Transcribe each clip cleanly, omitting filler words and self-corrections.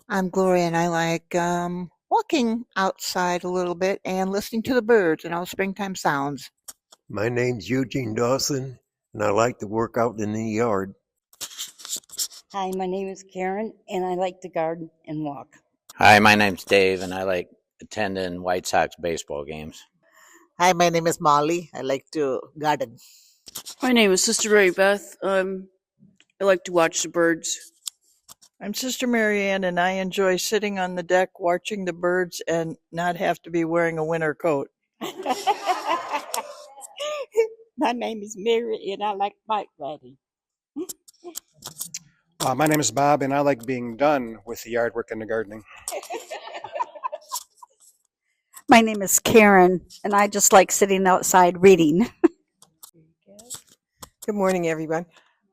I'm Gloria, and I like walking outside a little bit and listening to the birds and all springtime sounds. My name's Eugene Dawson, and I like to work out in the yard. Hi, my name is Karen, and I like to garden and walk. Hi, my name's Dave, and I like attending White Sox baseball games. Hi, my name is Molly. I like to garden. My name is Sister Mary Beth. I like to watch the birds. I'm Sister Marianne, and I enjoy sitting on the deck watching the birds and not have to be wearing a winter coat. My name is Mary, and I like bike riding. My name is Bob, and I like being done with the yard work and the gardening. My name is Karen, and I just like sitting outside reading. Good morning, everyone.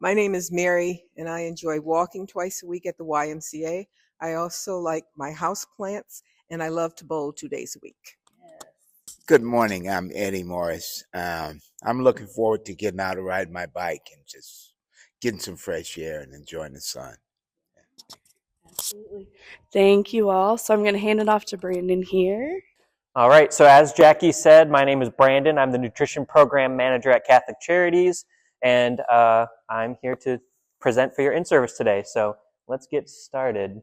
My name is Mary, and I enjoy walking twice a week at the YMCA. I also like my house plants, and I love to bowl 2 days a week. Good morning. I'm Eddie Morris. I'm looking forward to getting out and riding my bike and just getting some fresh air and enjoying the sun. Absolutely. Thank you all. So I'm going to hand it off to Brandon here. All right. So as Jackie said, my name is Brandon. I'm the Nutrition Program Manager at Catholic Charities, and I'm here to present for your in-service today. So let's get started.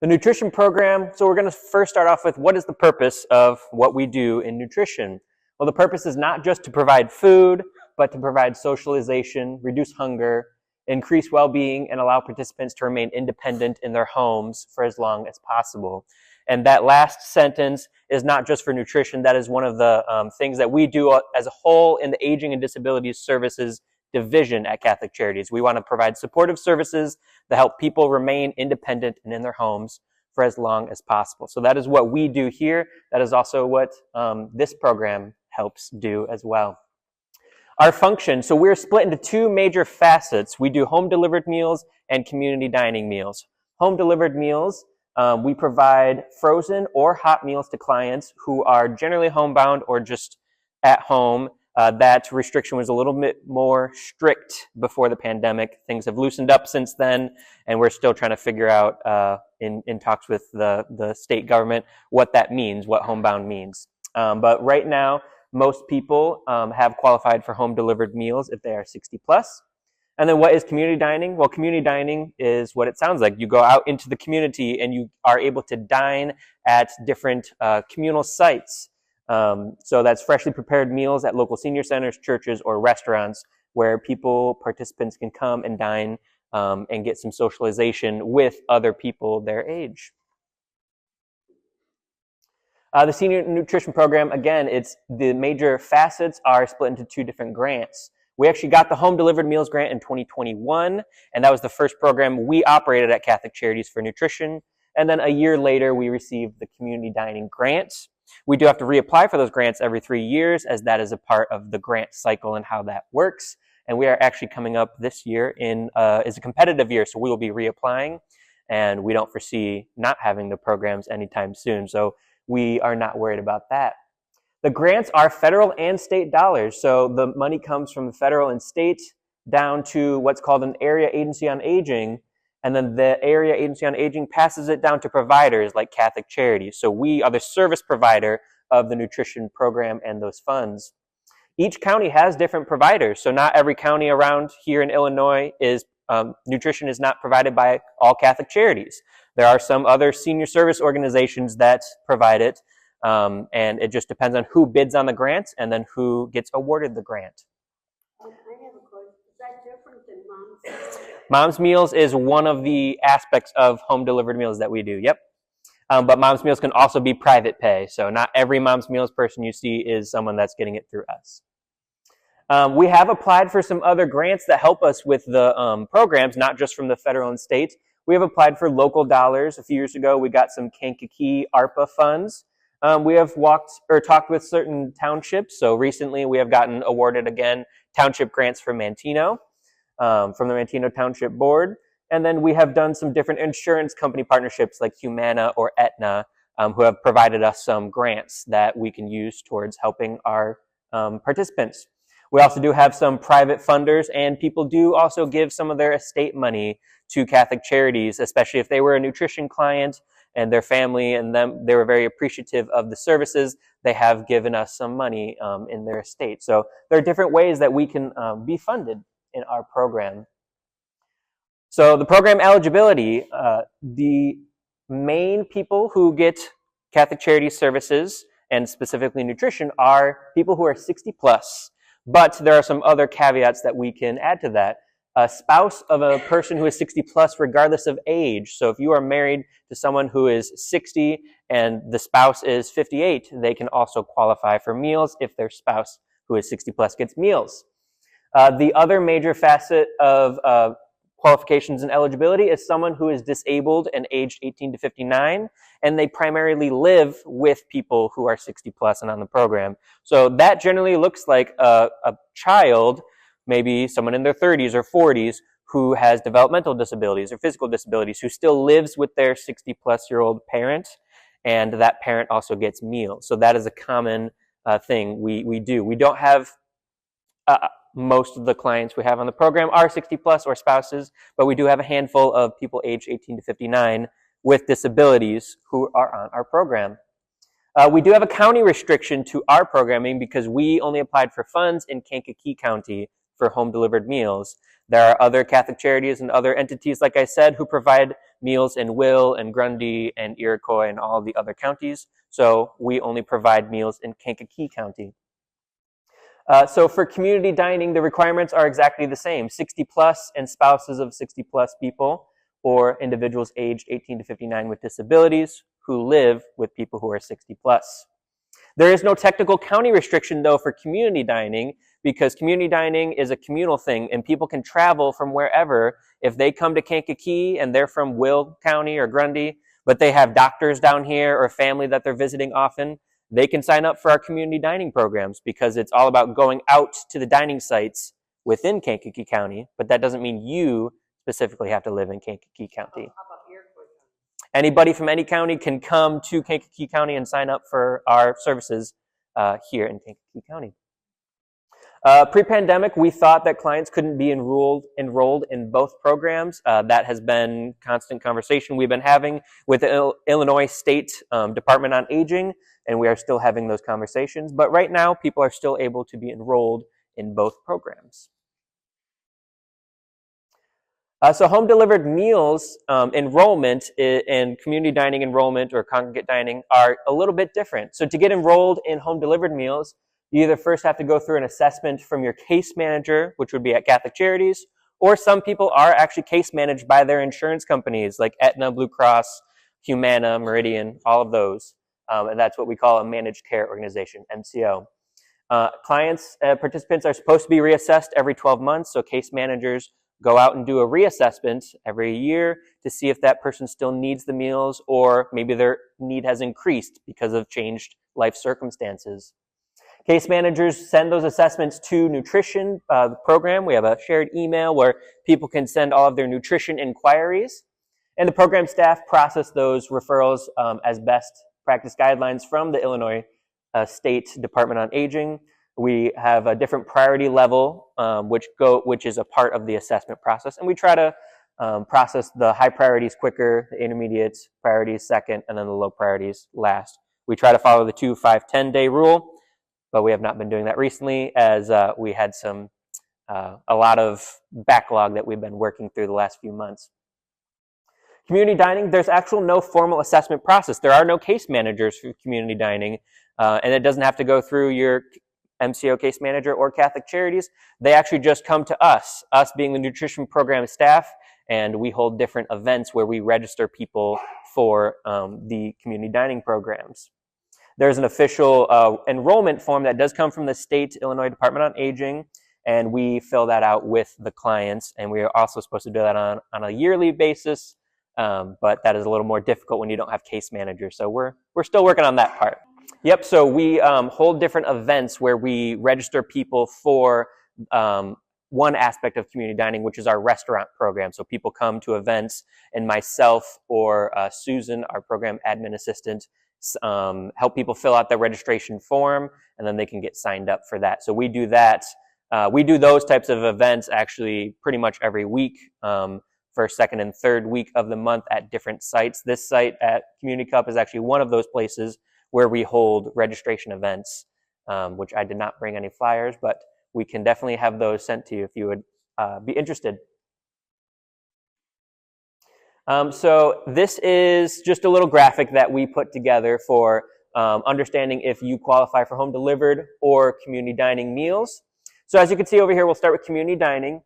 The nutrition program, so we're going to first start off with what is the purpose of what we do in nutrition? Well, the purpose is not just to provide food, but to provide socialization, reduce hunger, increase well-being, and allow participants to remain independent in their homes for as long as possible. And that last sentence is not just for nutrition. That is one of the things that we do as a whole in the Aging and Disabilities Services division at Catholic Charities. We want to provide supportive services that help people remain independent and in their homes for as long as possible. So that is what we do here. That is also what this program helps do as well. Our function, so we're split into two major facets. We do home delivered meals and community dining meals. Home delivered meals, we provide frozen or hot meals to clients who are generally homebound or just at home. That restriction was a little bit more strict before the pandemic. Things have loosened up since then, and we're still trying to figure out in talks with the state government what that means, what homebound means. But right now, most people have qualified for home delivered meals if they are 60 plus. And then what is community dining? Well, community dining is what it sounds like. You go out into the community and you are able to dine at different communal sites. So that's freshly prepared meals at local senior centers, churches, or restaurants where participants can come and dine and get some socialization with other people their age. The senior nutrition program, again, the major facets are split into two different grants. We actually got the home delivered meals grant in 2021, and that was the first program we operated at Catholic Charities for nutrition. And then a year later, we received the community dining grant. We do have to reapply for those grants every 3 years, as that is a part of the grant cycle and how that works. And we are actually coming up this year is a competitive year, so we will be reapplying, and we don't foresee not having the programs anytime soon. So we are not worried about that. The grants are federal and state dollars. So the money comes from the federal and state down to what's called an area agency on aging. And then the area agency on aging passes it down to providers like Catholic Charities. So we are the service provider of the nutrition program and those funds. Each county has different providers. So not every county around here in Illinois nutrition is not provided by all Catholic Charities. There are some other senior service organizations that provide it, and it just depends on who bids on the grants and then who gets awarded the grant. I have a question. Is that different than Mom's? Mom's Meals is one of the aspects of home delivered meals that we do, yep. But Mom's Meals can also be private pay, so not every Mom's Meals person you see is someone that's getting it through us. We have applied for some other grants that help us with the programs, not just from the federal and state. We have applied for local dollars. A few years ago, we got some Kankakee ARPA funds. We have talked with certain townships. So recently, we have gotten awarded again township grants for Manteno, from the Manteno Township Board. And then we have done some different insurance company partnerships like Humana or Aetna, who have provided us some grants that we can use towards helping our participants. We also do have some private funders, and people do also give some of their estate money to Catholic Charities, especially if they were a nutrition client and their family and them, they were very appreciative of the services. They have given us some money in their estate. So there are different ways that we can be funded in our program. So the program eligibility, the main people who get Catholic Charities services, and specifically nutrition, are people who are 60 plus. But there are some other caveats that we can add to that. A spouse of a person who is 60 plus, regardless of age. So if you are married to someone who is 60 and the spouse is 58, they can also qualify for meals if their spouse who is 60 plus gets meals. The other major facet of qualifications and eligibility is someone who is disabled and aged 18 to 59, and they primarily live with people who are 60 plus and on the program. So that generally looks like a child, maybe someone in their 30s or 40s, who has developmental disabilities or physical disabilities, who still lives with their 60 plus year old parent, and that parent also gets meals. So that is a common thing we do. We don't have most of the clients we have on the program are 60 plus or spouses, but we do have a handful of people aged 18 to 59 with disabilities who are on our program. We do have a county restriction to our programming because we only applied for funds in Kankakee County for home delivered meals. There are other Catholic Charities and other entities, like I said, who provide meals in Will and Grundy and Iroquois and all the other counties. So we only provide meals in Kankakee County. So for community dining, the requirements are exactly the same: 60 plus and spouses of 60 plus people, or individuals aged 18 to 59 with disabilities who live with people who are 60 plus. There is no technical county restriction, though, for community dining, because community dining is a communal thing, and people can travel from wherever. If they come to Kankakee and they're from Will County or Grundy, but they have doctors down here or family that they're visiting often, they can sign up for our community dining programs, because it's all about going out to the dining sites within Kankakee County, but that doesn't mean you specifically have to live in Kankakee County. Anybody from any county can come to Kankakee County and sign up for our services here in Kankakee County. Pre-pandemic, we thought that clients couldn't be enrolled in both programs. That has been constant conversation we've been having with the Illinois State Department on Aging, and we are still having those conversations. But right now, people are still able to be enrolled in both programs. So home delivered meals enrollment and community dining enrollment or congregate dining are a little bit different. So to get enrolled in home delivered meals, you either first have to go through an assessment from your case manager, which would be at Catholic Charities, or some people are actually case managed by their insurance companies like Aetna, Blue Cross, Humana, Meridian, all of those. And that's what we call a managed care organization, MCO. Participants are supposed to be reassessed every 12 months, so case managers go out and do a reassessment every year to see if that person still needs the meals, or maybe their need has increased because of changed life circumstances. Case managers send those assessments to nutrition program. We have a shared email where people can send all of their nutrition inquiries, and the program staff process those referrals as best practice guidelines from the Illinois State Department on Aging. We have a different priority level, which is a part of the assessment process, and we try to process the high priorities quicker, the intermediate priorities second, and then the low priorities last. We try to follow the 2, 5, 10-day rule, but we have not been doing that recently, as we had a lot of backlog that we've been working through the last few months. Community dining, there's actual no formal assessment process. There are no case managers for community dining, and it doesn't have to go through your MCO case manager or Catholic Charities. They actually just come to us being the nutrition program staff, and we hold different events where we register people for the community dining programs. There's an official enrollment form that does come from the state Illinois Department on Aging, and we fill that out with the clients, and we are also supposed to do that on a yearly basis, but that is a little more difficult when you don't have case managers, so we're still working on that part. Yep, so we hold different events where we register people for one aspect of community dining, which is our restaurant program. So people come to events, and myself or Susan, our program admin assistant, help people fill out their registration form, and then they can get signed up for that. So we do that We do those types of events actually pretty much every week, first, second, and third week of the month at different sites. This site at Community Cup is actually one of those places where we hold registration events, which I did not bring any flyers, but we can definitely have those sent to you if you would be interested. So this is just a little graphic that we put together for understanding if you qualify for home delivered or community dining meals. So as you can see over here, we'll start with community dining.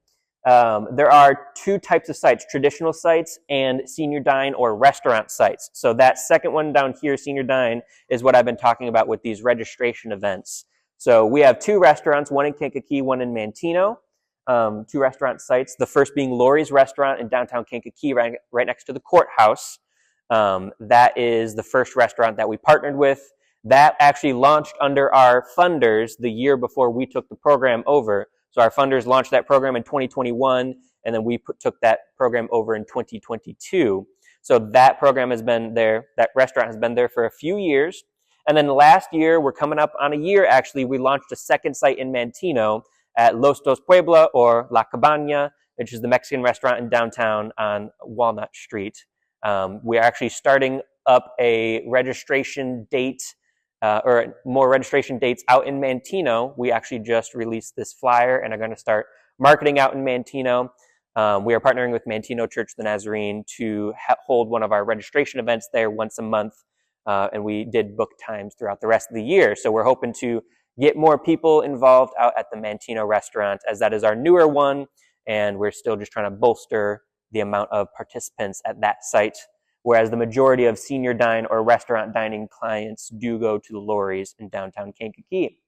There are two types of sites, traditional sites and senior dine or restaurant sites. So that second one down here, senior dine, is what I've been talking about with these registration events. So we have two restaurants, one in Kankakee, one in Manteno. Two restaurant sites, the first being Lori's Restaurant in downtown Kankakee, right next to the courthouse. That is the first restaurant that we partnered with. That actually launched under our funders the year before we took the program over. So our funders launched that program in 2021, and then we took that program over in 2022. So that program has been there, that restaurant has been there for a few years. And then last year, we're coming up on a year actually, we launched a second site in Manteno at Los Dos Puebla or La Cabana, which is the Mexican restaurant in downtown on Walnut Street. We are actually starting up a registration date or more registration dates out in Manteno. We actually just released this flyer and are going to start marketing out in Manteno. We are partnering with Manteno Church of the Nazarene to hold one of our registration events there once a month. And we did book times throughout the rest of the year. So we're hoping to get more people involved out at the Manteno restaurant, as that is our newer one. And we're still just trying to bolster the amount of participants at that site, whereas the majority of senior dine or restaurant dining clients do go to the Lori's in downtown Kankakee.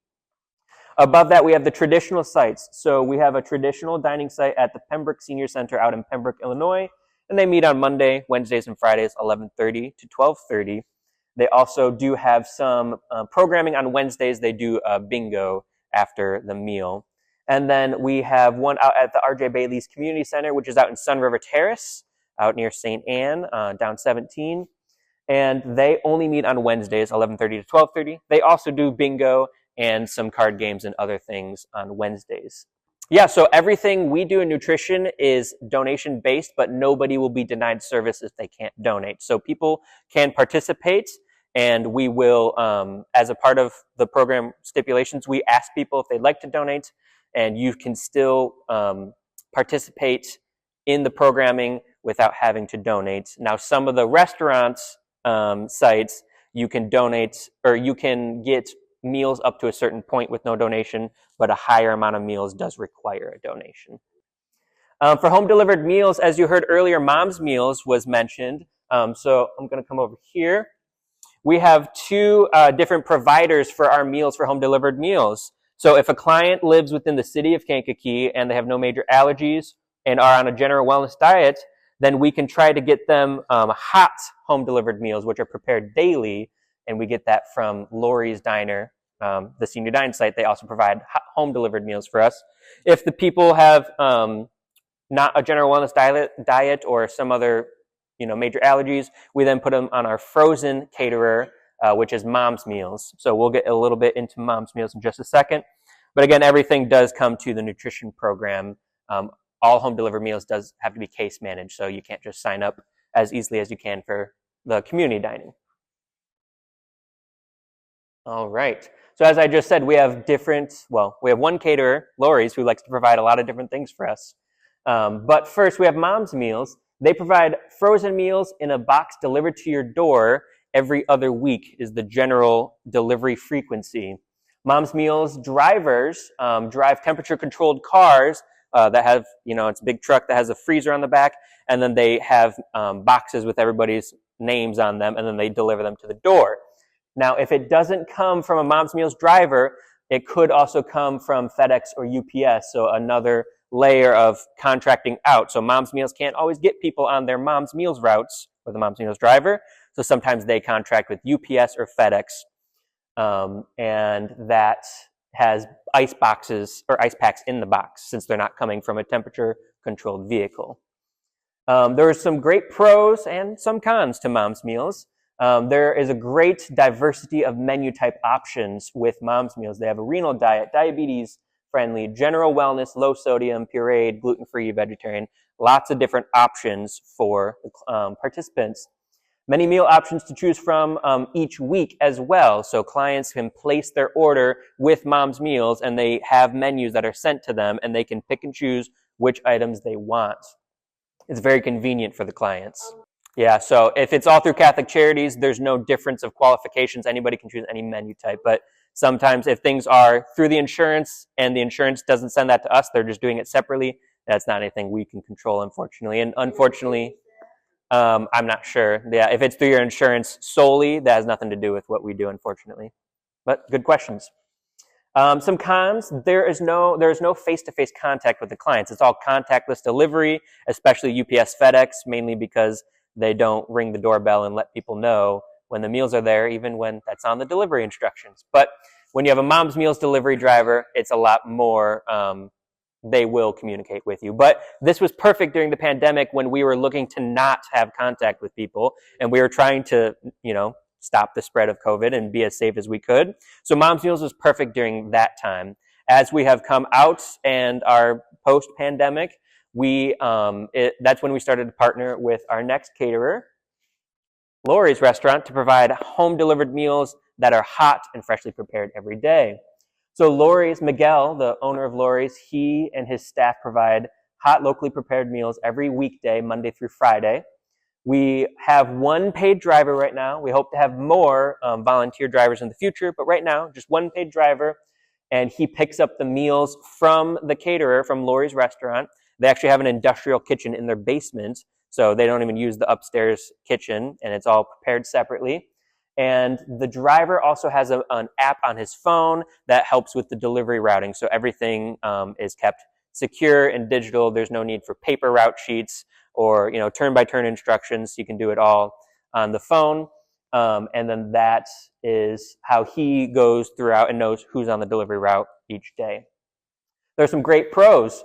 Above that, we have the traditional sites. So we have a traditional dining site at the Pembroke Senior Center out in Pembroke, Illinois, and they meet on Monday, Wednesdays, and Fridays, 11:30 to 12:30. They also do have some programming on Wednesdays. They do a bingo after the meal. And then we have one out at the R.J. Bailey's Community Center, which is out in Sun River Terrace, out near St. Anne, down 17. And they only meet on Wednesdays, 11:30 to 12:30. They also do bingo and some card games and other things on Wednesdays. Yeah, so everything we do in nutrition is donation-based, but nobody will be denied service if they can't donate. So people can participate, and we will, as a part of the program stipulations, we ask people if they'd like to donate, and you can still participate in the programming without having to donate. Now, some of the restaurants sites, you can donate, or you can get meals up to a certain point with no donation, but a higher amount of meals does require a donation. For home delivered meals, as you heard earlier, Mom's Meals was mentioned. So I'm going to come over here. We have two different providers for our meals for home delivered meals. So if a client lives within the city of Kankakee and they have no major allergies and are on a general wellness diet, then we can try to get them hot home delivered meals, which are prepared daily, and we get that from Lori's Diner, the Senior Dine site. They also provide home delivered meals for us. If the people have not a general wellness diet or some other major allergies, we then put them on our frozen caterer, which is Mom's Meals. So we'll get a little bit into Mom's Meals in just a second. But again, everything does come to the nutrition program. All home delivered meals does have to be case managed, so you can't just sign up as easily as you can for the community dining. All right. So as I just said, we have one caterer, Lori's, who likes to provide a lot of different things for us. But first, we have Mom's Meals. They provide frozen meals in a box delivered to your door every other week is the general delivery frequency. Mom's Meals drivers drive temperature-controlled cars that have, it's a big truck that has a freezer on the back, and then they have boxes with everybody's names on them, and then they deliver them to the door. Now, if it doesn't come from a Mom's Meals driver, it could also come from FedEx or UPS, so another layer of contracting out. So Mom's Meals can't always get people on their Mom's Meals routes with a Mom's Meals driver, so sometimes they contract with UPS or FedEx, and that has ice boxes or ice packs in the box since they're not coming from a temperature-controlled vehicle. There are some great pros and some cons to Mom's Meals. There is a great diversity of menu type options with Mom's Meals. They have a renal diet, diabetes friendly, general wellness, low sodium, pureed, gluten-free, vegetarian, lots of different options for participants. Many meal options to choose from each week as well. So clients can place their order with Mom's Meals and they have menus that are sent to them and they can pick and choose which items they want. It's very convenient for the clients. Yeah, so if it's all through Catholic Charities, there's no difference of qualifications. Anybody can choose any menu type. But sometimes if things are through the insurance and the insurance doesn't send that to us, they're just doing it separately, that's not anything we can control, unfortunately. And unfortunately, I'm not sure. Yeah, if it's through your insurance solely, that has nothing to do with what we do, unfortunately. But good questions. Some cons, there is no face-to-face contact with the clients. It's all contactless delivery, especially UPS, FedEx, mainly because they don't ring the doorbell and let people know when the meals are there, even when that's on the delivery instructions. But when you have a Mom's Meals delivery driver, it's a lot more, they will communicate with you. But this was perfect during the pandemic when we were looking to not have contact with people and we were trying to, stop the spread of COVID and be as safe as we could. So Mom's Meals was perfect during that time. As we have come out and are post-pandemic, that's when we started to partner with our next caterer, Lori's Restaurant, to provide home-delivered meals that are hot and freshly prepared every day. So Miguel, the owner of Lori's, he and his staff provide hot, locally prepared meals every weekday, Monday through Friday. We have one paid driver right now. We hope to have more volunteer drivers in the future, but right now, just one paid driver, and he picks up the meals from the caterer, from Lori's Restaurant. They actually have an industrial kitchen in their basement, so they don't even use the upstairs kitchen, and it's all prepared separately. And the driver also has an app on his phone that helps with the delivery routing, so everything is kept secure and digital. There's no need for paper route sheets or turn-by-turn instructions. You can do it all on the phone. And then that is how he goes throughout and knows who's on the delivery route each day. There's some great pros.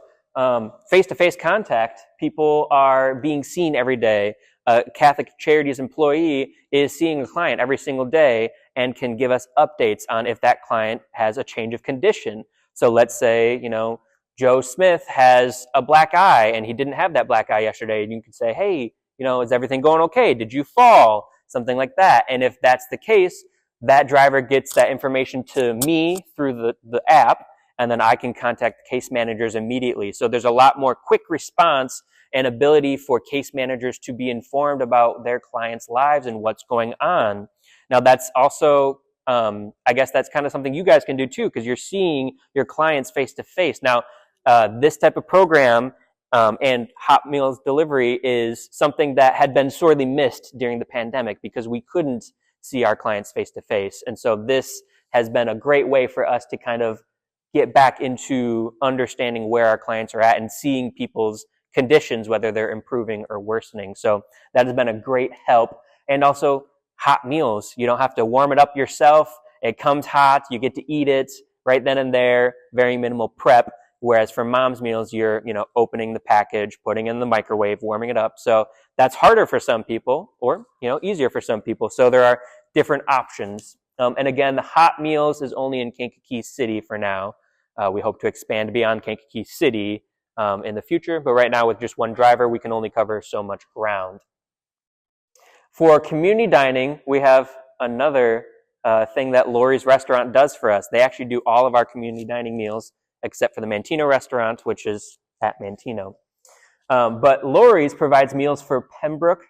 Face-to-face contact. People are being seen every day. A Catholic Charities employee is seeing a client every single day and can give us updates on if that client has a change of condition. So let's say, Joe Smith has a black eye and he didn't have that black eye yesterday. And you can say, hey, is everything going okay? Did you fall? Something like that. And if that's the case, that driver gets that information to me through the app, and then I can contact case managers immediately. So there's a lot more quick response and ability for case managers to be informed about their clients' lives and what's going on. Now that's also, I guess that's kind of something you guys can do too, because you're seeing your clients face to face. Now, this type of program and hot meals delivery is something that had been sorely missed during the pandemic because we couldn't see our clients face to face. And so this has been a great way for us to kind of get back into understanding where our clients are at and seeing people's conditions, whether they're improving or worsening. So that has been a great help. And also hot meals. You don't have to warm it up yourself. It comes hot. You get to eat it right then and there. Very minimal prep. Whereas for Mom's Meals, you're, opening the package, putting it in the microwave, warming it up. So that's harder for some people or, easier for some people. So there are different options. And again, the hot meals is only in Kankakee City for now. We hope to expand beyond Kankakee City in the future. But right now with just one driver, we can only cover so much ground. For community dining, we have another thing that Lori's Restaurant does for us. They actually do all of our community dining meals except for the Mantino restaurant, which is at Mantino. But Lori's provides meals for Pembroke,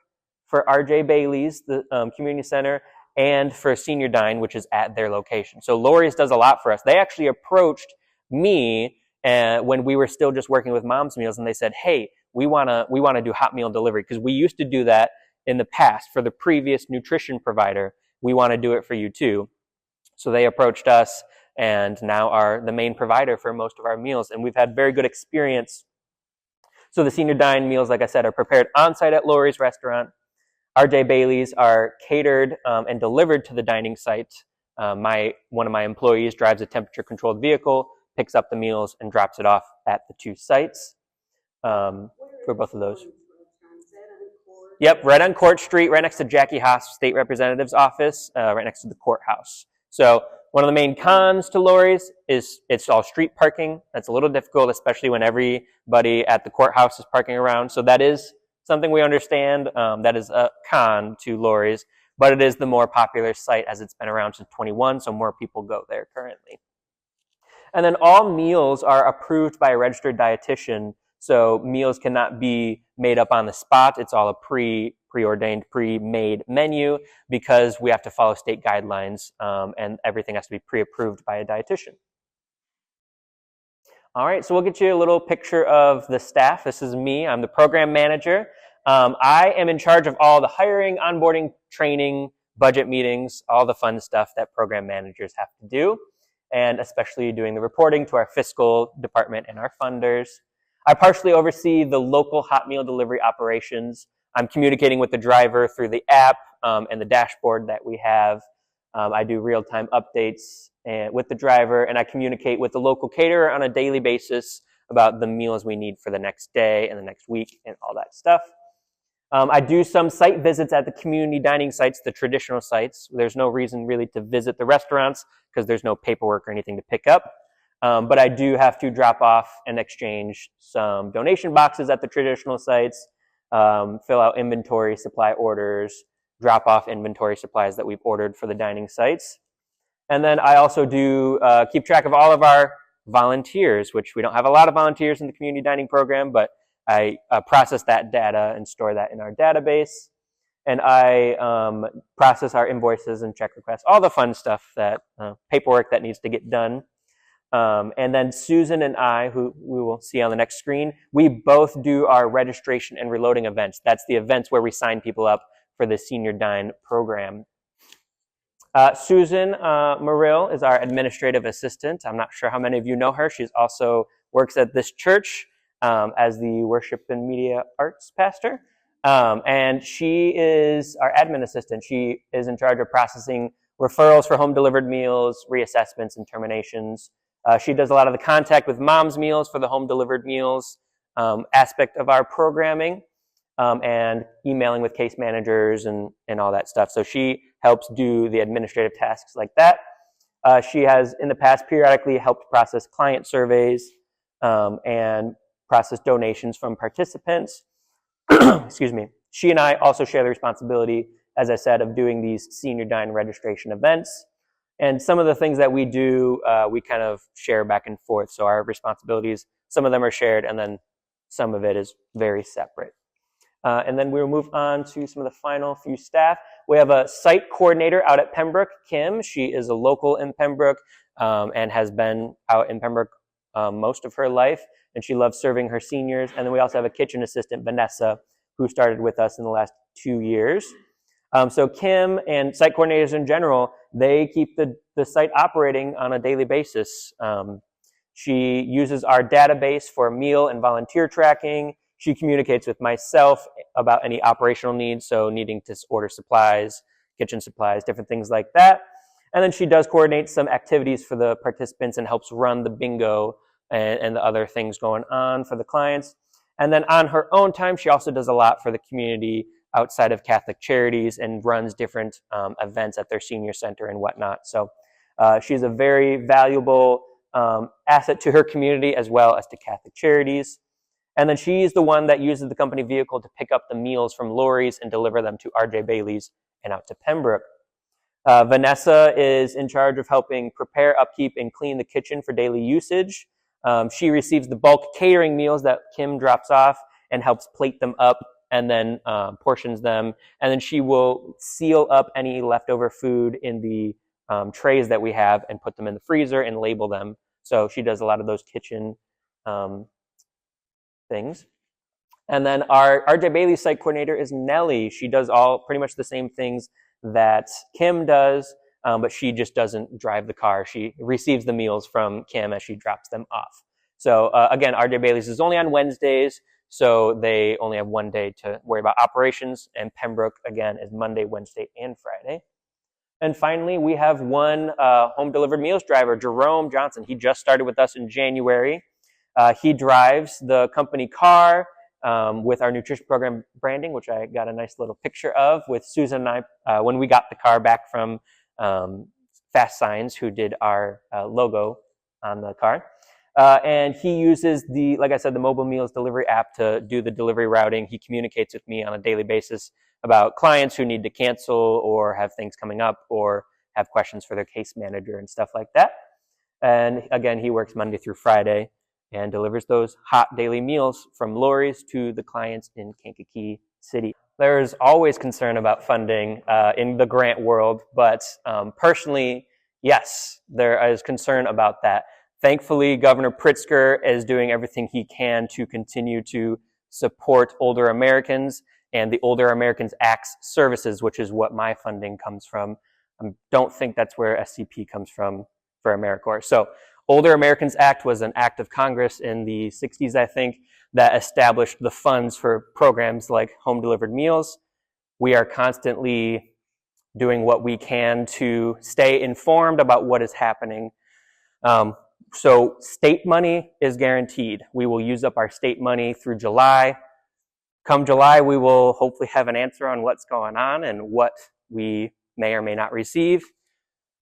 for RJ Bailey's, the community center, and for Senior Dine, which is at their location. So Lori's does a lot for us. They actually approached me when we were still just working with Mom's Meals, and they said, hey, we wanna do hot meal delivery, because we used to do that in the past for the previous nutrition provider. We want to do it for you too. So they approached us and now are the main provider for most of our meals. And we've had very good experience. So the Senior Dine meals, like I said, are prepared on-site at Lori's Restaurant. RJ Bailey's are catered and delivered to the dining site. One of my employees drives a temperature-controlled vehicle, picks up the meals, and drops it off at the two sites for both of those. Yep, right on Court Street, right next to Jackie Haas, State Representative's office, right next to the courthouse. So one of the main cons to lorries is it's all street parking. That's a little difficult, especially when everybody at the courthouse is parking around. So that is something we understand. That is a con to lorries, but it is the more popular site as it's been around since 21, so more people go there currently. And then all meals are approved by a registered dietitian, so meals cannot be made up on the spot. It's all a preordained, pre-made menu because we have to follow state guidelines, and everything has to be pre-approved by a dietitian. All right, so we'll get you a little picture of the staff. This is me. I'm the program manager. I am in charge of all the hiring, onboarding, training, budget meetings, all the fun stuff that program managers have to do, and especially doing the reporting to our fiscal department and our funders. I partially oversee the local hot meal delivery operations. I'm communicating with the driver through the app and the dashboard that we have. I do real-time updates with the driver, and I communicate with the local caterer on a daily basis about the meals we need for the next day and the next week and all that stuff. I do some site visits at the community dining sites, the traditional sites. There's no reason really to visit the restaurants because there's no paperwork or anything to pick up. But I do have to drop off and exchange some donation boxes at the traditional sites, fill out inventory supply orders, drop off inventory supplies that we've ordered for the dining sites. And then I also do keep track of all of our volunteers, which we don't have a lot of volunteers in the community dining program, but I process that data and store that in our database. And I process our invoices and check requests, all the fun stuff, that paperwork that needs to get done. And then Susan and I, who we will see on the next screen, we both do our registration and reloading events. That's the events where we sign people up for the Senior Dine program. Susan Murill is our administrative assistant. I'm not sure how many of you know her. She also works at this church as the worship and media arts pastor. And she is our admin assistant. She is in charge of processing referrals for home delivered meals, reassessments, and terminations. She does a lot of the contact with mom's meals for the home delivered meals aspect of our programming, and emailing with case managers and all that stuff. So she helps do the administrative tasks like that. She has in the past periodically helped process client surveys and process donations from participants. Excuse me. She and I also share the responsibility, as I said, of doing these Senior Dine registration events. And some of the things that we do, we kind of share back and forth. So our responsibilities, some of them are shared, and then some of it is very separate. And then we'll move on to some of the final few staff. We have a site coordinator out at Pembroke, Kim. She is a local in Pembroke and has been out in Pembroke most of her life, and she loves serving her seniors. And then we also have a kitchen assistant, Vanessa, who started with us in the last 2 years. So Kim and site coordinators in general, they keep the site operating on a daily basis. She uses our database for meal and volunteer tracking. She communicates with myself about any operational needs, so needing to order supplies, kitchen supplies, different things like that. And then she does coordinate some activities for the participants and helps run the bingo and the other things going on for the clients. And then on her own time, she also does a lot for the community outside of Catholic Charities and runs different events at their senior center and whatnot. So she's a very valuable asset to her community as well as to Catholic Charities. And then she's the one that uses the company vehicle to pick up the meals from lorries and deliver them to RJ Bailey's and out to Pembroke. Vanessa is in charge of helping prepare, upkeep, and clean the kitchen for daily usage. She receives the bulk catering meals that Kim drops off and helps plate them up and then portions them. And then she will seal up any leftover food in the trays that we have and put them in the freezer and label them. So she does a lot of those kitchen things. And then our RJ Bailey site coordinator is Nellie. She does all pretty much the same things that Kim does, but she just doesn't drive the car. She receives the meals from Kim as she drops them off. So again, RJ Bailey's is only on Wednesdays, so they only have one day to worry about operations, and Pembroke, again, is Monday, Wednesday, and Friday. And finally, we have one home delivered meals driver, Jerome Johnson. He just started with us in January. He drives the company car with our nutrition program branding, which I got a nice little picture of with Susan and I when we got the car back from Fast Signs, who did our logo on the car. And he uses like I said, the mobile meals delivery app to do the delivery routing. He communicates with me on a daily basis about clients who need to cancel or have things coming up or have questions for their case manager and stuff like that. And again, he works Monday through Friday and delivers those hot daily meals from Lori's to the clients in Kankakee City. There's always concern about funding in the grant world, but personally, yes, there is concern about that. Thankfully, Governor Pritzker is doing everything he can to continue to support older Americans and the Older Americans Act's services, which is what my funding comes from. I don't think that's where SCP comes from for AmeriCorps. So Older Americans Act was an act of Congress in the 60s, I think, that established the funds for programs like home delivered meals. We are constantly doing what we can to stay informed about what is happening. So state money is guaranteed. We will use up our state money through July. Come July, we will hopefully have an answer on what's going on and what we may or may not receive.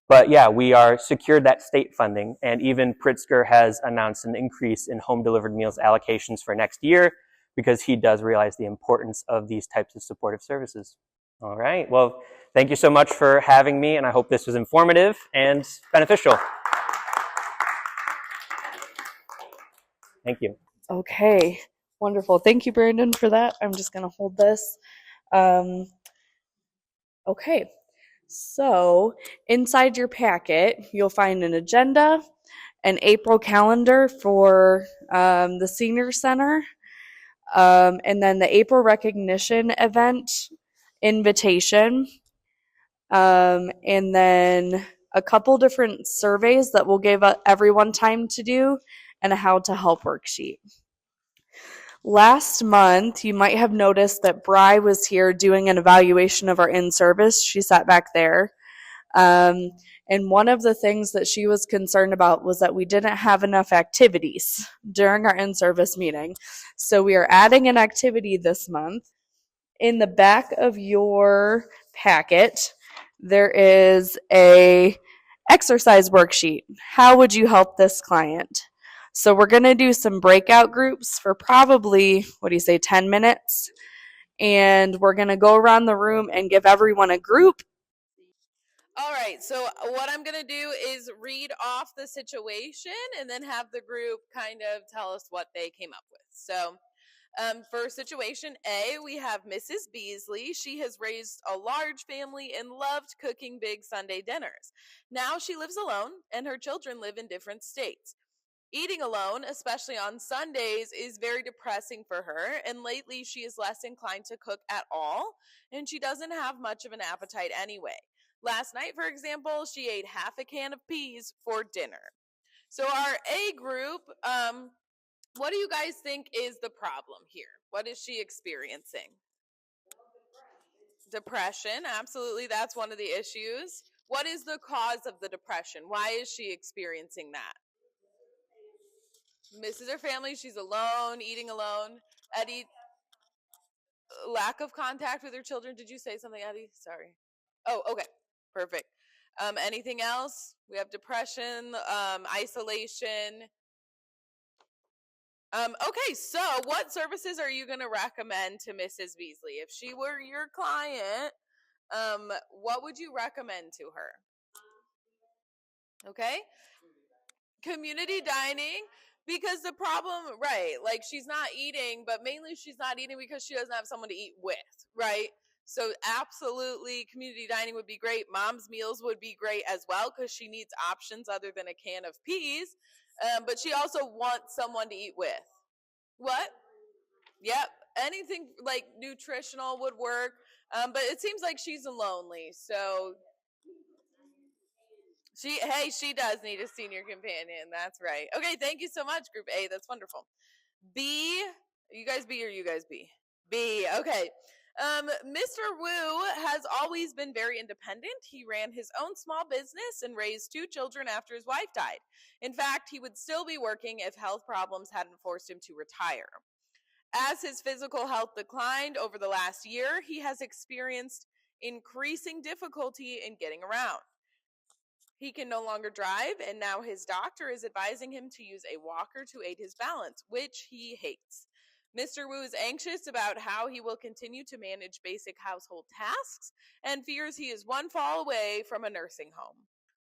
But yeah, we are secured that state funding, and even Pritzker has announced an increase in home delivered meals allocations for next year because he does realize the importance of these types of supportive services. All right, well, thank you so much for having me, and I hope this was informative and beneficial. Thank you. Okay, wonderful. Thank you, Brandon, for that. I'm just going to hold this. Okay, so inside your packet, you'll find an agenda, an April calendar for the Senior Center, and then the April recognition event invitation, and then a couple different surveys that will give everyone time to do, and a how to help worksheet. Last month, you might have noticed that Bri was here doing an evaluation of our in-service. She sat back there. And one of the things that she was concerned about was that we didn't have enough activities during our in-service meeting. So we are adding an activity this month. In the back of your packet, there is a exercise worksheet. How would you help this client? So we're going to do some breakout groups for probably, 10 minutes. And we're going to go around the room and give everyone a group. All right, so what I'm going to do is read off the situation and then have the group kind of tell us what they came up with. So for situation A, we have Mrs. Beasley. She has raised a large family and loved cooking big Sunday dinners. Now she lives alone and her children live in different states. Eating alone, especially on Sundays, is very depressing for her, and lately she is less inclined to cook at all, and she doesn't have much of an appetite anyway. Last night, for example, she ate half a can of peas for dinner. So our A group, what do you guys think is the problem here? What is she experiencing? Depression, absolutely, that's one of the issues. What is the cause of the depression? Why is she experiencing that? Misses her family, she's alone, eating alone. Eddie, lack of contact with her children. Did you say something, Eddie? Sorry. Oh, okay, perfect. Anything else? We have depression, isolation. Okay, so what services are you going to recommend to Mrs. Beasley? If she were your client, what would you recommend to her? Okay. Community dining, because the problem, right, like she's not eating, but mainly she's not eating because she doesn't have someone to eat with, right? So absolutely, community dining would be great. Mom's meals would be great as well because she needs options other than a can of peas. But she also wants someone to eat with. What? Yep. Anything like nutritional would work. But it seems like she's lonely. So she does need a senior companion. That's right. Okay, thank you so much, Group A. That's wonderful. B, you guys B or you guys B? B, okay. Mr. Wu has always been very independent. He ran his own small business and raised 2 children after his wife died. In fact, he would still be working if health problems hadn't forced him to retire. As his physical health declined over the last year, he has experienced increasing difficulty in getting around. He can no longer drive, and now his doctor is advising him to use a walker to aid his balance, which he hates. Mr. Wu is anxious about how he will continue to manage basic household tasks and fears he is one fall away from a nursing home.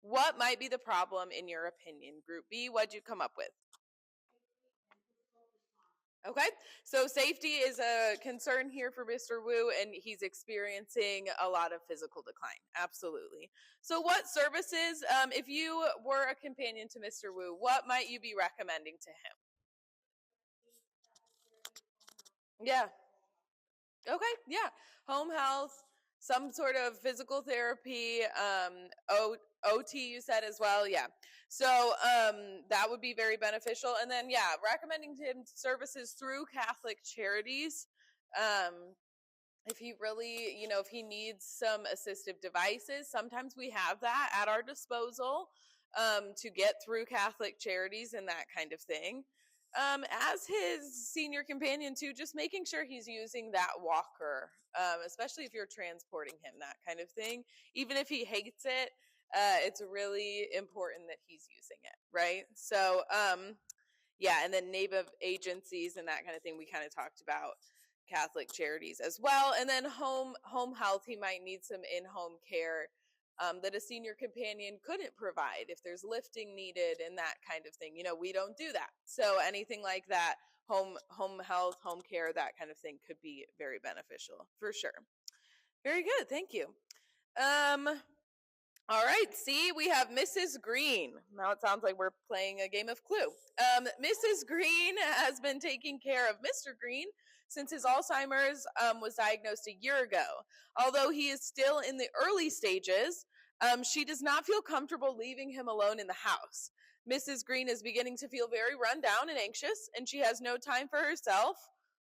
What might be the problem in your opinion? Group B, what'd you come up with? Okay, so safety is a concern here for Mr. Wu, and he's experiencing a lot of physical decline. Absolutely. So what services, if you were a companion to Mr. Wu, what might you be recommending to him? Yeah. Okay, yeah. Home health, some sort of physical therapy, OT you said as well. Yeah. So that would be very beneficial. And then, yeah, recommending to him services through Catholic Charities. If he really, if he needs some assistive devices, sometimes we have that at our disposal to get through Catholic Charities and that kind of thing. As his senior companion too, just making sure he's using that walker, especially if you're transporting him, that kind of thing. Even if he hates it, it's really important that he's using it, right? So, yeah, and then name of agencies and that kind of thing we kind of talked about. Catholic Charities as well. And then home health, he might need some in-home care that a senior companion couldn't provide if there's lifting needed and that kind of thing. We don't do that. So anything like that, home health, home care, that kind of thing could be very beneficial for sure. Very good. Thank you. All right, see, we have Mrs. Green. Now it sounds like we're playing a game of Clue. Mrs. Green has been taking care of Mr. Green since his Alzheimer's was diagnosed a year ago. Although he is still in the early stages, she does not feel comfortable leaving him alone in the house. Mrs. Green is beginning to feel very run down and anxious, and she has no time for herself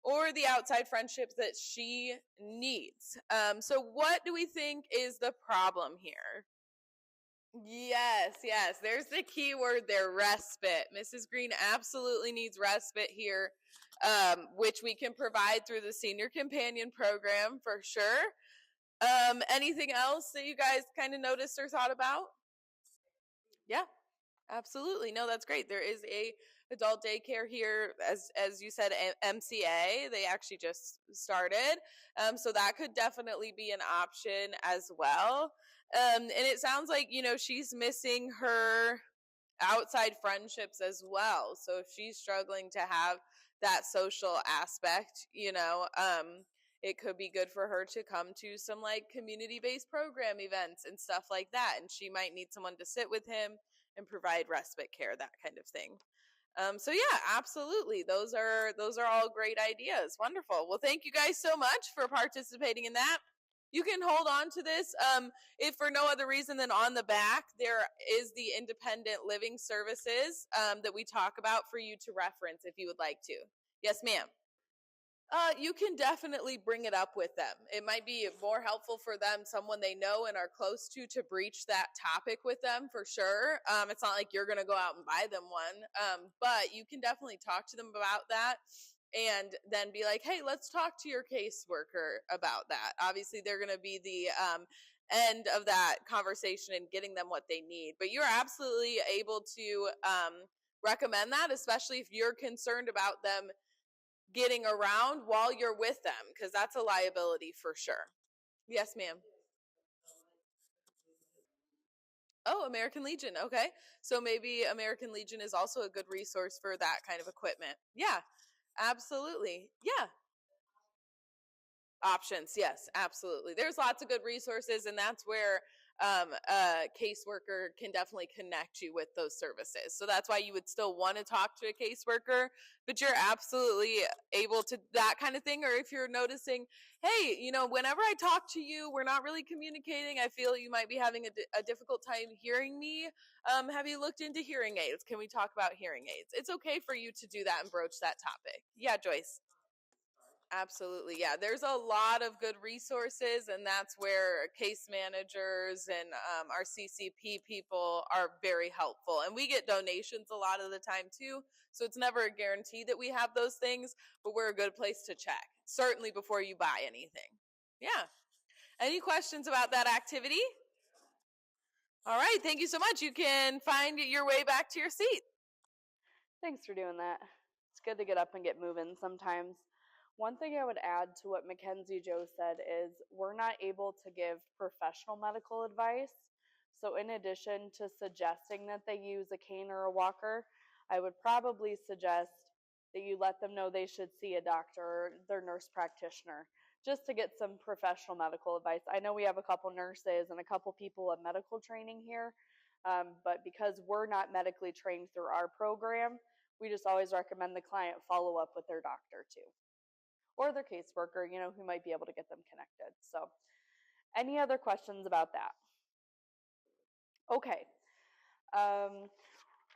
or the outside friendships that she needs. So what do we think is the problem here? Yes. There's the key word there, respite. Mrs. Green absolutely needs respite here, which we can provide through the Senior Companion Program for sure. Anything else that you guys kind of noticed or thought about? Yeah, absolutely. No, that's great. There is a adult daycare here, as you said, MCA. They actually just started, so that could definitely be an option as well. And it sounds like she's missing her outside friendships as well. So if she's struggling to have that social aspect, it could be good for her to come to some like community-based program events and stuff like that. And she might need someone to sit with him and provide respite care, that kind of thing. So yeah, absolutely. Those are all great ideas. Wonderful. Well, thank you guys so much for participating in that. You can hold on to this if for no other reason than on the back there is the independent living services that we talk about for you to reference if you would like to. Yes, ma'am. You can definitely bring it up with them. It might be more helpful for them, someone they know and are close to breach that topic with them for sure. It's not like you're going to go out and buy them one, but you can definitely talk to them about that and then be like, hey, let's talk to your caseworker about that. Obviously, they're going to be the end of that conversation and getting them what they need. But you're absolutely able to recommend that, especially if you're concerned about them getting around while you're with them, because that's a liability for sure. Yes, ma'am. Oh, American Legion. Okay. So maybe American Legion is also a good resource for that kind of equipment. Yeah, absolutely. Yeah. Options. Yes, absolutely. There's lots of good resources, and that's where a caseworker can definitely connect you with those services. So that's why you would still want to talk to a caseworker, but you're absolutely able to that kind of thing. Or if you're noticing, hey, whenever I talk to you, we're not really communicating. I feel you might be having a difficult time hearing me. Have you looked into hearing aids? Can we talk about hearing aids? It's okay for you to do that and broach that topic. Yeah, Joyce. Absolutely. Yeah. There's a lot of good resources, and that's where case managers and our CCP people are very helpful. And we get donations a lot of the time too. So it's never a guarantee that we have those things, but we're a good place to check, certainly before you buy anything. Yeah. Any questions about that activity? All right, thank you so much. You can find your way back to your seat. Thanks for doing that. It's good to get up and get moving sometimes. One thing I would add to what Mackenzie Joe said is we're not able to give professional medical advice. So in addition to suggesting that they use a cane or a walker, I would probably suggest that you let them know they should see a doctor or their nurse practitioner just to get some professional medical advice. I know we have a couple nurses and a couple people in medical training here, but because we're not medically trained through our program, we just always recommend the client follow up with their doctor too, or their caseworker, who might be able to get them connected. So any other questions about that? Okay.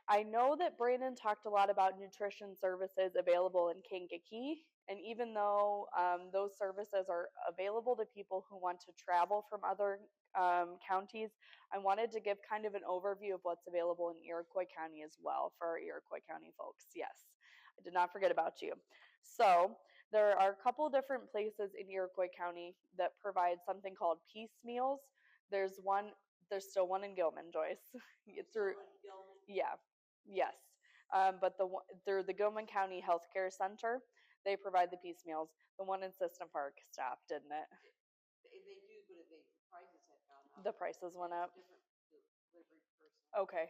I know that Brandon talked a lot about nutrition services available in Kankakee, and even though those services are available to people who want to travel from other counties, I wanted to give kind of an overview of what's available in Iroquois County as well for our Iroquois County folks. Yes, I did not forget about you. So there are a couple different places in Iroquois County that provide something called peace meals. There's still one in Gilman, Joyce. Yeah, yes. But through the Gilman County Healthcare Center, they provide the peace meals. The one in System Park stopped, didn't it? They do, but the prices have gone up. The prices went up. Delivery person. Okay.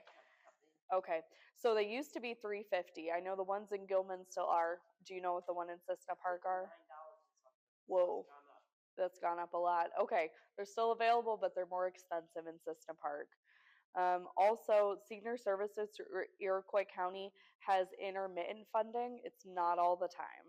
Okay. So they used to be $3.50. I know the ones in Gilman still are. Do you know what the one in System Park are? Whoa. That's gone up a lot. Okay. They're still available, but they're more expensive in System Park. Also, Senior Services Iroquois County has intermittent funding. It's not all the time.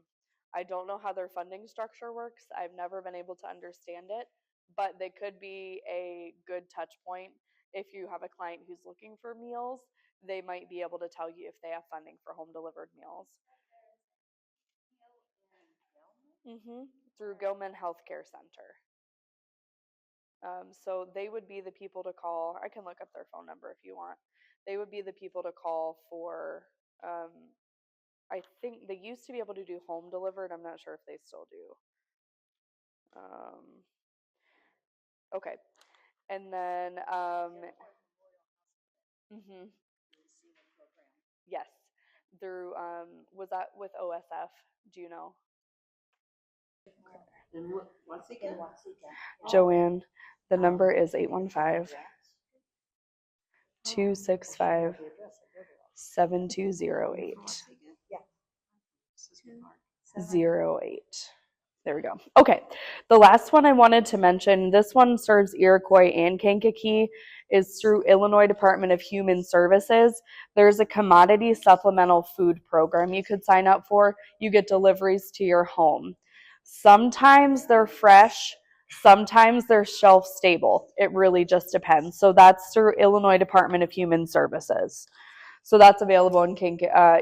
I don't know how their funding structure works. I've never been able to understand it, but they could be a good touch point. If you have a client who's looking for meals, they might be able to tell you if they have funding for home delivered meals. Through Gilman Healthcare Center. So they would be the people to call. I can look up their phone number if you want. They would be the people to call for, I think they used to be able to do home delivered. I'm not sure if they still do. Okay. And then, yes, through, was that with OSF? Do you know? And once again? Joanne, the number is 815-265-7208. 08. There we go. Okay. The last one I wanted to mention, this one serves Iroquois and Kankakee, is through Illinois Department of Human Services. There's a commodity supplemental food program you could sign up for. You get deliveries to your home. Sometimes they're fresh, sometimes they're shelf stable. It really just depends. So that's through Illinois Department of Human Services. So that's available in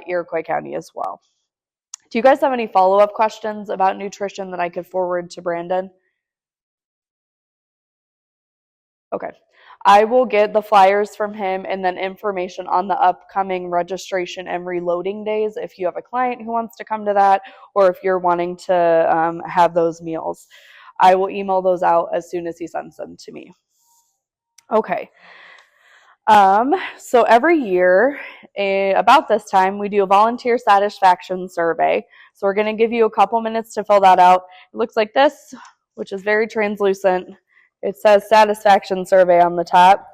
Iroquois County as well. Do you guys have any follow-up questions about nutrition that I could forward to Brandon? Okay. I will get the flyers from him and then information on the upcoming registration and reloading days if you have a client who wants to come to that or if you're wanting to have those meals. I will email those out as soon as he sends them to me. Okay. So every year, about this time, we do a volunteer satisfaction survey. So we're going to give you a couple minutes to fill that out. It looks like this, which is very translucent. It says satisfaction survey on the top.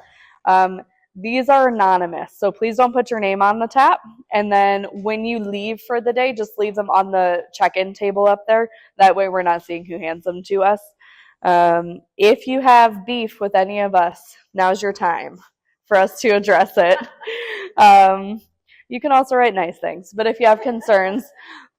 These are anonymous, so please don't put your name on the top. And then when you leave for the day, just leave them on the check-in table up there. That way we're not seeing who hands them to us. If you have beef with any of us, now's your time for us to address it. You can also write nice things, but if you have concerns,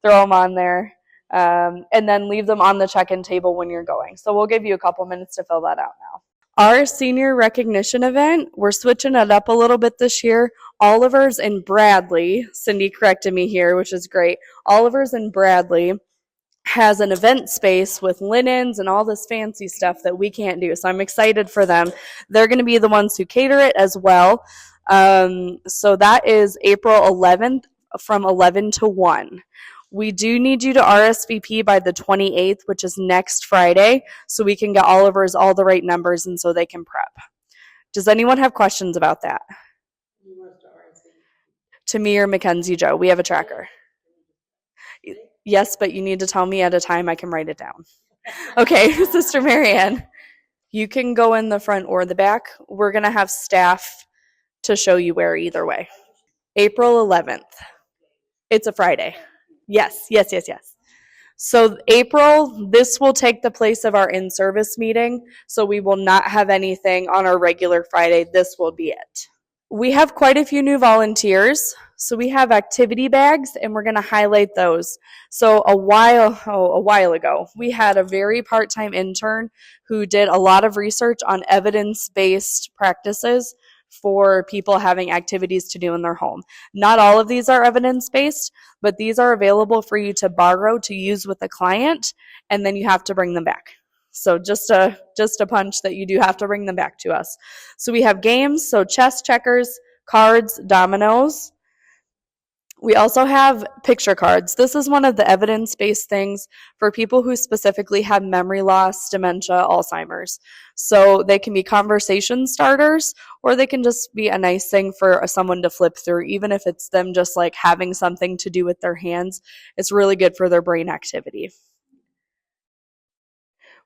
throw them on there, and then leave them on the check-in table when you're going. So we'll give you a couple minutes to fill that out now. Our senior recognition event, we're switching it up a little bit this year. Oliver's in Bradley, Cindy corrected me here, which is great. Oliver's in Bradley has an event space with linens and all this fancy stuff that we can't do. So I'm excited for them. They're going to be the ones who cater it as well. So that is April 11th from 11 to 1. We do need you to RSVP by the 28th, which is next Friday, so we can get Oliver's all the right numbers and so they can prep. Does anyone have questions about that? To me or Mackenzie Joe, we have a tracker. Yes, but you need to tell me at a time I can write it down. Okay, Sister Marianne, you can go in the front or the back. We're going to have staff to show you where either way. April 11th. It's a Friday. Yes. So April, this will take the place of our in-service meeting. So we will not have anything on our regular Friday. This will be it. We have quite a few new volunteers. So we have activity bags, and we're going to highlight those. So a while ago, we had a very part-time intern who did a lot of research on evidence-based practices for people having activities to do in their home. Not all of these are evidence-based, but these are available for you to borrow to use with a client, and then you have to bring them back. So just a punch that you do have to bring them back to us. So we have games, so chess, checkers, cards, dominoes. We also have picture cards. This is one of the evidence-based things for people who specifically have memory loss, dementia, Alzheimer's. So they can be conversation starters, or they can just be a nice thing for someone to flip through, even if it's them just like having something to do with their hands. It's really good for their brain activity.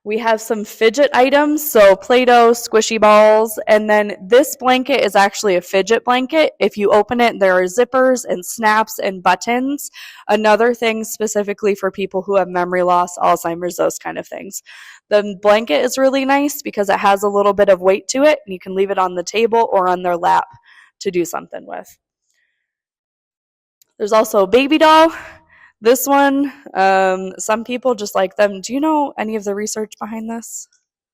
We have some fidget items, so Play-Doh, squishy balls, and then this blanket is actually a fidget blanket. If you open it, there are zippers and snaps and buttons. Another thing specifically for people who have memory loss, Alzheimer's, those kind of things. The blanket is really nice because it has a little bit of weight to it, and you can leave it on the table or on their lap to do something with. There's also a baby doll. This one, some people just like them. Do you know any of the research behind this?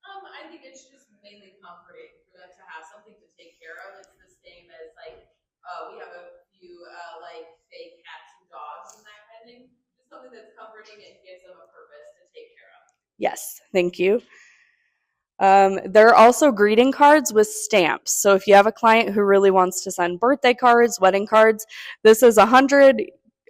I think it's just mainly comforting for them to have something to take care of. It's the same as like we have a few like fake cats and dogs and that kind of thing. Just something that's comforting and gives them a purpose to take care of. Yes, thank you. There are also greeting cards with stamps. So if you have a client who really wants to send birthday cards, wedding cards, this is 100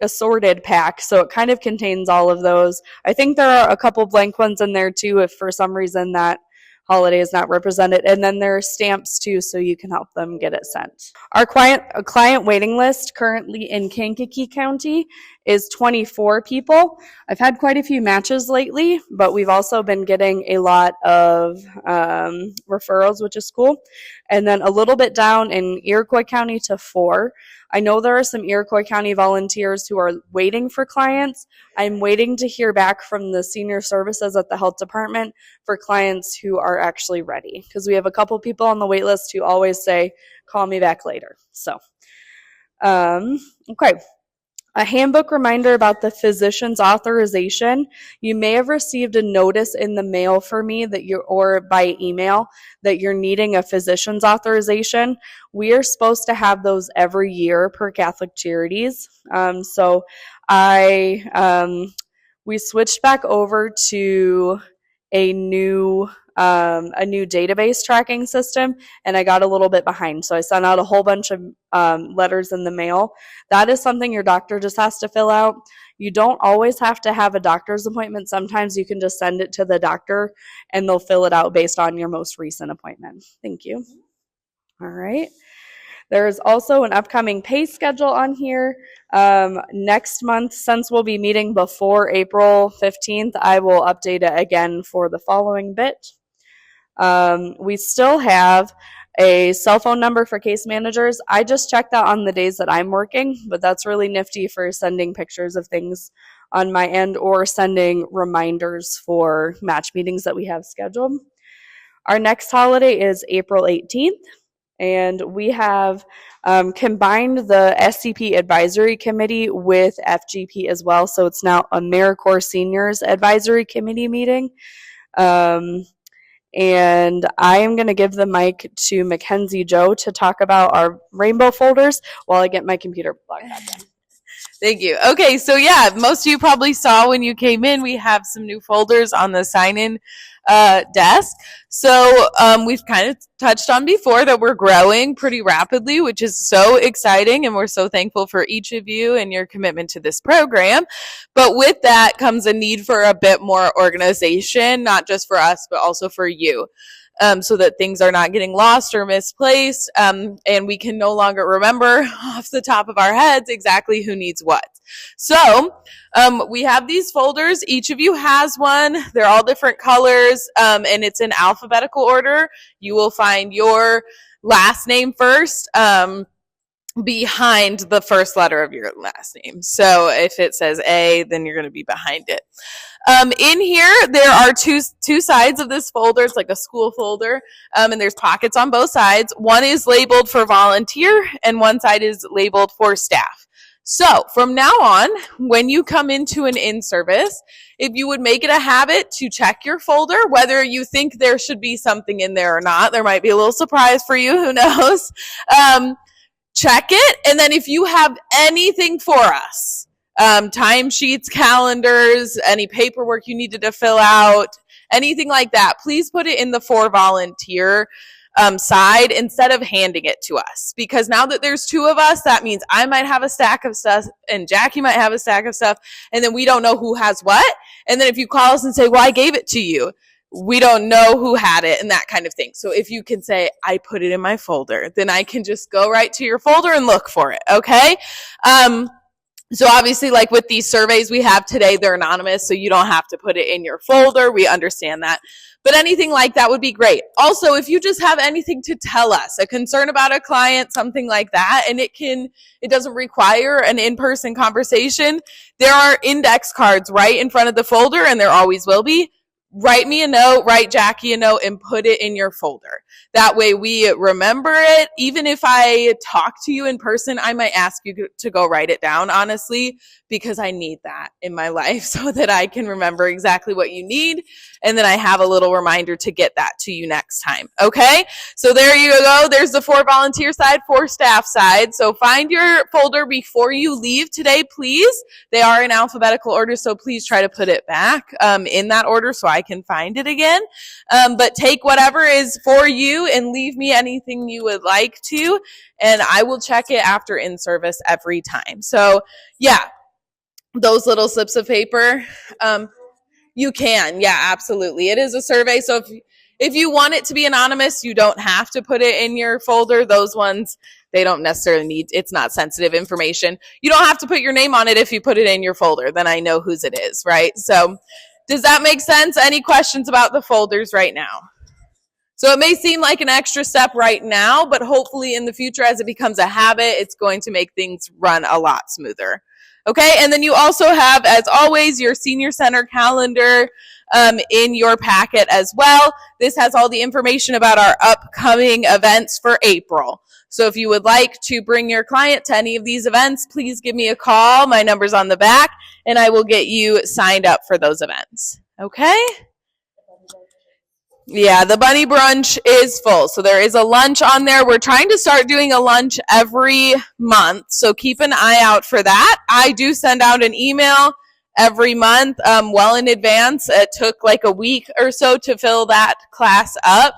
assorted pack, so it kind of contains all of those. I think there are a couple blank ones in there too if for some reason that holiday is not represented, and then there are stamps too, so you can help them get it sent. Our client waiting list currently in Kankakee County is 24 people. I've had quite a few matches lately, but we've also been getting a lot of referrals, which is cool. And then a little bit down in Iroquois County to 4. I know there are some Iroquois County volunteers who are waiting for clients. I'm waiting to hear back from the senior services at the health department for clients who are actually ready, because we have a couple people on the wait list who always say, call me back later. So, okay. A handbook reminder about the physician's authorization. You may have received a notice in the mail for me or by email that you're needing a physician's authorization. We are supposed to have those every year per Catholic Charities. So we switched back over to a new database tracking system, and I got a little bit behind. So I sent out a whole bunch of letters in the mail. That is something your doctor just has to fill out. You don't always have to have a doctor's appointment. Sometimes you can just send it to the doctor and they'll fill it out based on your most recent appointment. Thank you. All right. There's also an upcoming pay schedule on here. Next month, since we'll be meeting before April 15th, I will update it again for the following bit. We still have a cell phone number for case managers. I just check that on the days that I'm working, but that's really nifty for sending pictures of things on my end or sending reminders for match meetings that we have scheduled. Our next holiday is April 18th, and we have combined the SCP Advisory Committee with FGP as well, so it's now AmeriCorps Seniors Advisory Committee meeting. And I am going to give the mic to Mackenzie Joe to talk about our rainbow folders while I get my computer plugged back in. Thank you. Okay, so yeah, most of you probably saw when you came in, we have some new folders on the sign-in desk. So we've kind of touched on before that we're growing pretty rapidly, which is so exciting, and we're so thankful for each of you and your commitment to this program. But with that comes a need for a bit more organization, not just for us, but also for you. so that things are not getting lost or misplaced, and we can no longer remember off the top of our heads exactly who needs what. So we have these folders. Each of you has one. They're all different colors, and it's in alphabetical order. You will find your last name first, behind the first letter of your last name. So if it says A, then you're going to be behind it. In here, there are two sides of this folder. It's like a school folder, and there's pockets on both sides. One is labeled for volunteer, and one side is labeled for staff. So from now on, when you come into an in-service, if you would make it a habit to check your folder, whether you think there should be something in there or not, there might be a little surprise for you, who knows? Check it, and then if you have anything for us, timesheets, calendars, any paperwork you needed to fill out, anything like that, please put it in the for volunteer side instead of handing it to us. Because now that there's two of us, that means I might have a stack of stuff and Jackie might have a stack of stuff, and then we don't know who has what. And then if you call us and say, well, I gave it to you, we don't know who had it and that kind of thing. So if you can say, I put it in my folder, then I can just go right to your folder and look for it. Okay. So obviously, like with these surveys we have today, they're anonymous, so you don't have to put it in your folder. We understand that. But anything like that would be great. Also, if you just have anything to tell us, a concern about a client, something like that, and it doesn't require an in-person conversation, there are index cards right in front of the folder, and there always will be. Write me a note, write Jackie a note, and put it in your folder. That way we remember it. Even if I talk to you in person, I might ask you to go write it down, honestly, because I need that in my life so that I can remember exactly what you need. And then I have a little reminder to get that to you next time. Okay? So there you go. There's the for volunteer side, for staff side. So find your folder before you leave today, please. They are in alphabetical order, so please try to put it back in that order so I can find it again. But take whatever is for you and leave me anything you would like to, and I will check it after in service every time. So yeah, those little slips of paper, you can. Yeah, absolutely. It is a survey. So if you want it to be anonymous, you don't have to put it in your folder. Those ones, they don't necessarily need, it's not sensitive information. You don't have to put your name on it if you put it in your folder. Then I know whose it is, right? So does that make sense? Any questions about the folders right now? So it may seem like an extra step right now, but hopefully in the future, as it becomes a habit, it's going to make things run a lot smoother. Okay, and then you also have, as always, your senior center calendar in your packet as well. This has all the information about our upcoming events for April. So if you would like to bring your client to any of these events, please give me a call. My number's on the back, and I will get you signed up for those events. Okay? Yeah, the bunny brunch is full. So there is a lunch on there. We're trying to start doing a lunch every month. So keep an eye out for that. I do send out an email every month, well in advance. It took like a week or so to fill that class up,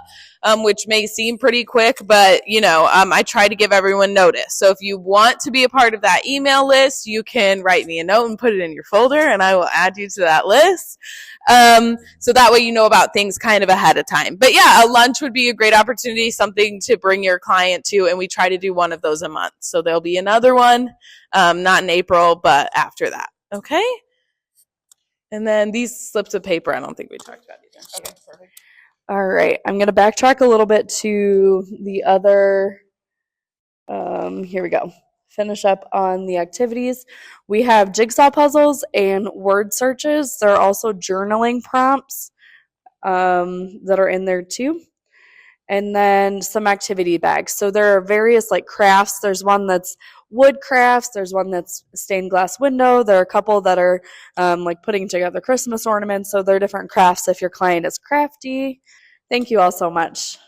which may seem pretty quick, but I try to give everyone notice. So if you want to be a part of that email list, you can write me a note and put it in your folder, and I will add you to that list. So that way you know about things kind of ahead of time. But yeah, a lunch would be a great opportunity, something to bring your client to, and we try to do one of those a month. So there'll be another one, not in April, but after that. Okay? And then these slips of paper, I don't think we talked about either. Okay, perfect. All right, I'm going to backtrack a little bit to the other, here we go. Finish up on the activities. We have jigsaw puzzles and word searches. There are also journaling prompts that are in there too. And then some activity bags. So there are various like crafts. There's one that's wood crafts. There's one that's stained glass window. There are a couple that are like putting together Christmas ornaments. So they're different crafts if your client is crafty. Thank you all so much.